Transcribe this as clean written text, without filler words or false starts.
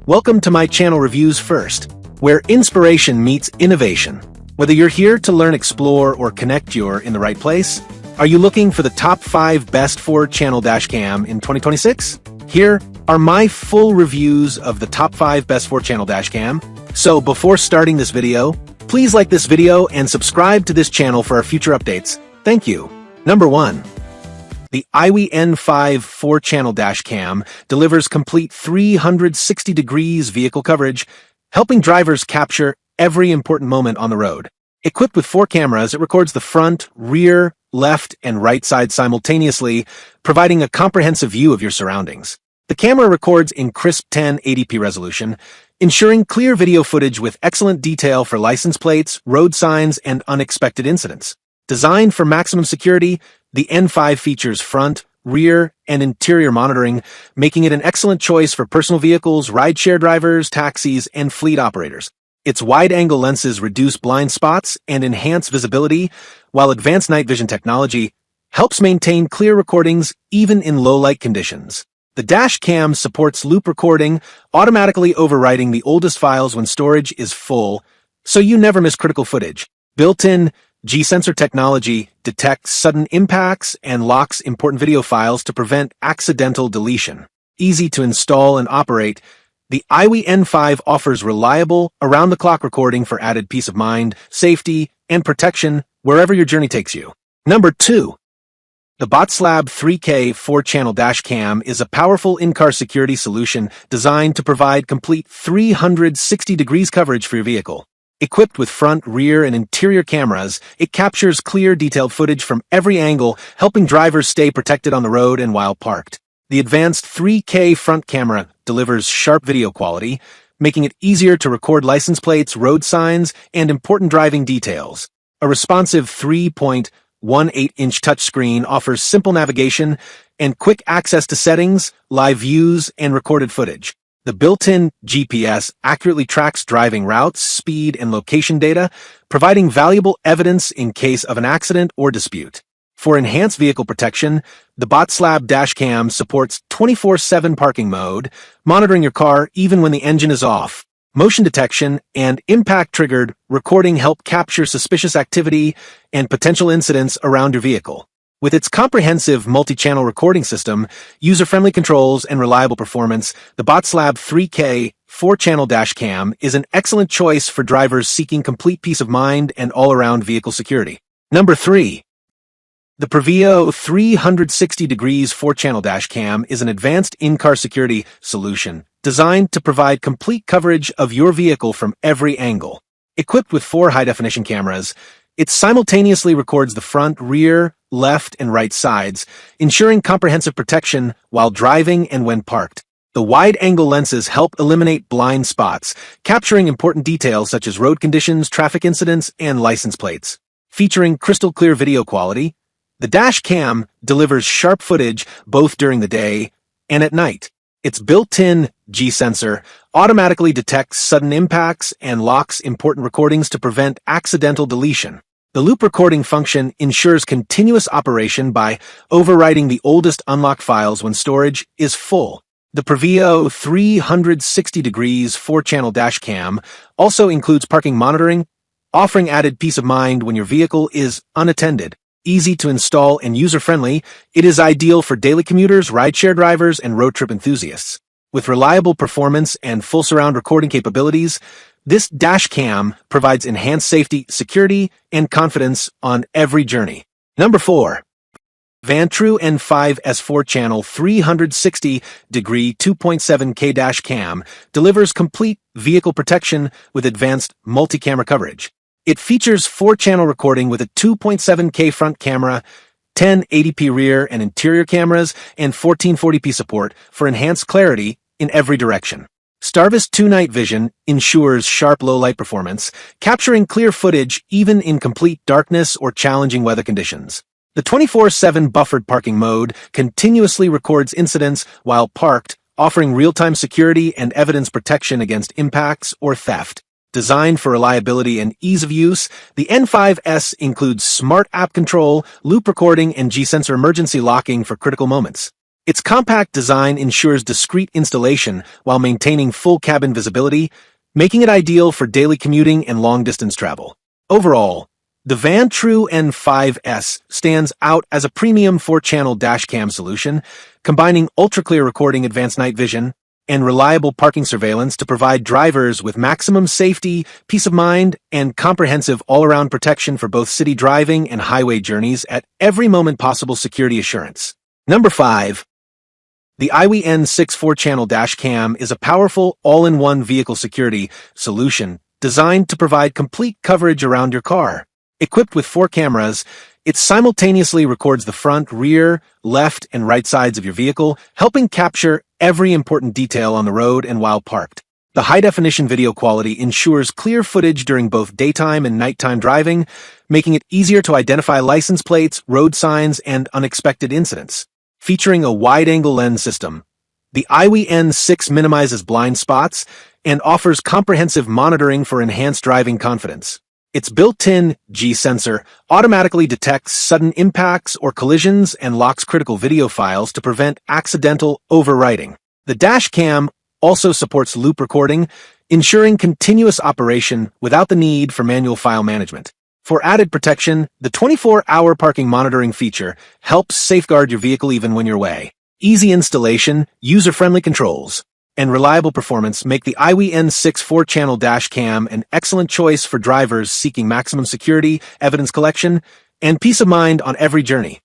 Welcome to my channel Reviews First, where inspiration meets innovation. Whether you're here to learn, explore, or connect, you're in the right place. Are you looking for the top 5 best 4-channel dashcam in 2026? Here are my full reviews of the top 5 best 4-channel dashcam. So before starting this video, please like this video and subscribe to this channel for our future updates. Thank you. Number 1. The IIWEY N5 4-channel dashcam delivers complete 360 degrees vehicle coverage, helping drivers capture every important moment on the road. Equipped with 4 cameras, it records the front, rear, left, and right side simultaneously, providing a comprehensive view of your surroundings. The camera records in crisp 1080p resolution, ensuring clear video footage with excellent detail for license plates, road signs, and unexpected incidents. Designed for maximum security, the N5 features front, rear, and interior monitoring, making it an excellent choice for personal vehicles, rideshare drivers, taxis, and fleet operators. Its wide-angle lenses reduce blind spots and enhance visibility, while advanced night vision technology helps maintain clear recordings even in low-light conditions. The dash cam supports loop recording, automatically overwriting the oldest files when storage is full, so you never miss critical footage. Built-in G-sensor technology detects sudden impacts and locks important video files to prevent accidental deletion. Easy to install and operate, the IIWEY N5 offers reliable, around-the-clock recording for added peace of mind, safety, and protection wherever your journey takes you. Number 2. The BOTSLAB 3K 4-channel dashcam is a powerful in-car security solution designed to provide complete 360 degrees coverage for your vehicle. Equipped with front, rear, and interior cameras, it captures clear, detailed footage from every angle, helping drivers stay protected on the road and while parked. The advanced 3K front camera delivers sharp video quality, making it easier to record license plates, road signs, and important driving details. A responsive 3.18-inch touchscreen offers simple navigation and quick access to settings, live views, and recorded footage. The built-in GPS accurately tracks driving routes, speed, and location data, providing valuable evidence in case of an accident or dispute. For enhanced vehicle protection, the BOTSLAB dashcam supports 24/7 parking mode, monitoring your car even when the engine is off. Motion detection and impact-triggered recording help capture suspicious activity and potential incidents around your vehicle. With its comprehensive multi-channel recording system, user-friendly controls, and reliable performance, the BOTSLAB 3K 4-channel dashcam is an excellent choice for drivers seeking complete peace of mind and all-around vehicle security. Number 3. The PRUVEEO 360 degrees 4-channel dashcam is an advanced in-car security solution designed to provide complete coverage of your vehicle from every angle. Equipped with 4 high-definition cameras, it simultaneously records the front, rear, left, and right sides, ensuring comprehensive protection while driving and when parked. The wide-angle lenses help eliminate blind spots, capturing important details such as road conditions, traffic incidents, and license plates. Featuring crystal-clear video quality, the dash cam delivers sharp footage both during the day and at night. Its built-in G-sensor automatically detects sudden impacts and locks important recordings to prevent accidental deletion. The loop recording function ensures continuous operation by overwriting the oldest unlocked files when storage is full. The PRUVEEO 360 degrees 4-channel dashcam also includes parking monitoring, offering added peace of mind when your vehicle is unattended. Easy to install and user-friendly, it is ideal for daily commuters, rideshare drivers, and road trip enthusiasts. With reliable performance and full surround recording capabilities, this dash cam provides enhanced safety, security, and confidence on every journey. Number 4. VANTRUE N5 S4-channel 360-degree 2.7K dash cam delivers complete vehicle protection with advanced multi-camera coverage. It features 4-channel recording with a 2.7K front camera, 1080p rear and interior cameras, and 1440p support for enhanced clarity in every direction. Starvis 2 night vision ensures sharp low-light performance, capturing clear footage even in complete darkness or challenging weather conditions. The 24/7 buffered parking mode continuously records incidents while parked, offering real-time security and evidence protection against impacts or theft. Designed for reliability and ease of use, the N5S includes smart app control, loop recording, and G-sensor emergency locking for critical moments. Its compact design ensures discreet installation while maintaining full cabin visibility, making it ideal for daily commuting and long-distance travel. Overall, the VANTRUE N5S stands out as a premium 4-channel dashcam solution, combining ultra-clear recording, advanced night vision, and reliable parking surveillance to provide drivers with maximum safety, peace of mind, and comprehensive all-around protection for both city driving and highway journeys at every moment. Possible security assurance. Number 5. The IIWEY N6 4-channel dashcam is a powerful, all-in-one vehicle security solution designed to provide complete coverage around your car. Equipped with 4 cameras, it simultaneously records the front, rear, left, and right sides of your vehicle, helping capture every important detail on the road and while parked. The high-definition video quality ensures clear footage during both daytime and nighttime driving, making it easier to identify license plates, road signs, and unexpected incidents. Featuring a wide-angle lens system, the IIWEY N6 minimizes blind spots and offers comprehensive monitoring for enhanced driving confidence. Its built-in G-sensor automatically detects sudden impacts or collisions and locks critical video files to prevent accidental overwriting. The dashcam also supports loop recording, ensuring continuous operation without the need for manual file management. For added protection, the 24-hour parking monitoring feature helps safeguard your vehicle even when you're away. Easy installation, user-friendly controls, and reliable performance make the IIWEY N6 4-channel dashcam an excellent choice for drivers seeking maximum security, evidence collection, and peace of mind on every journey.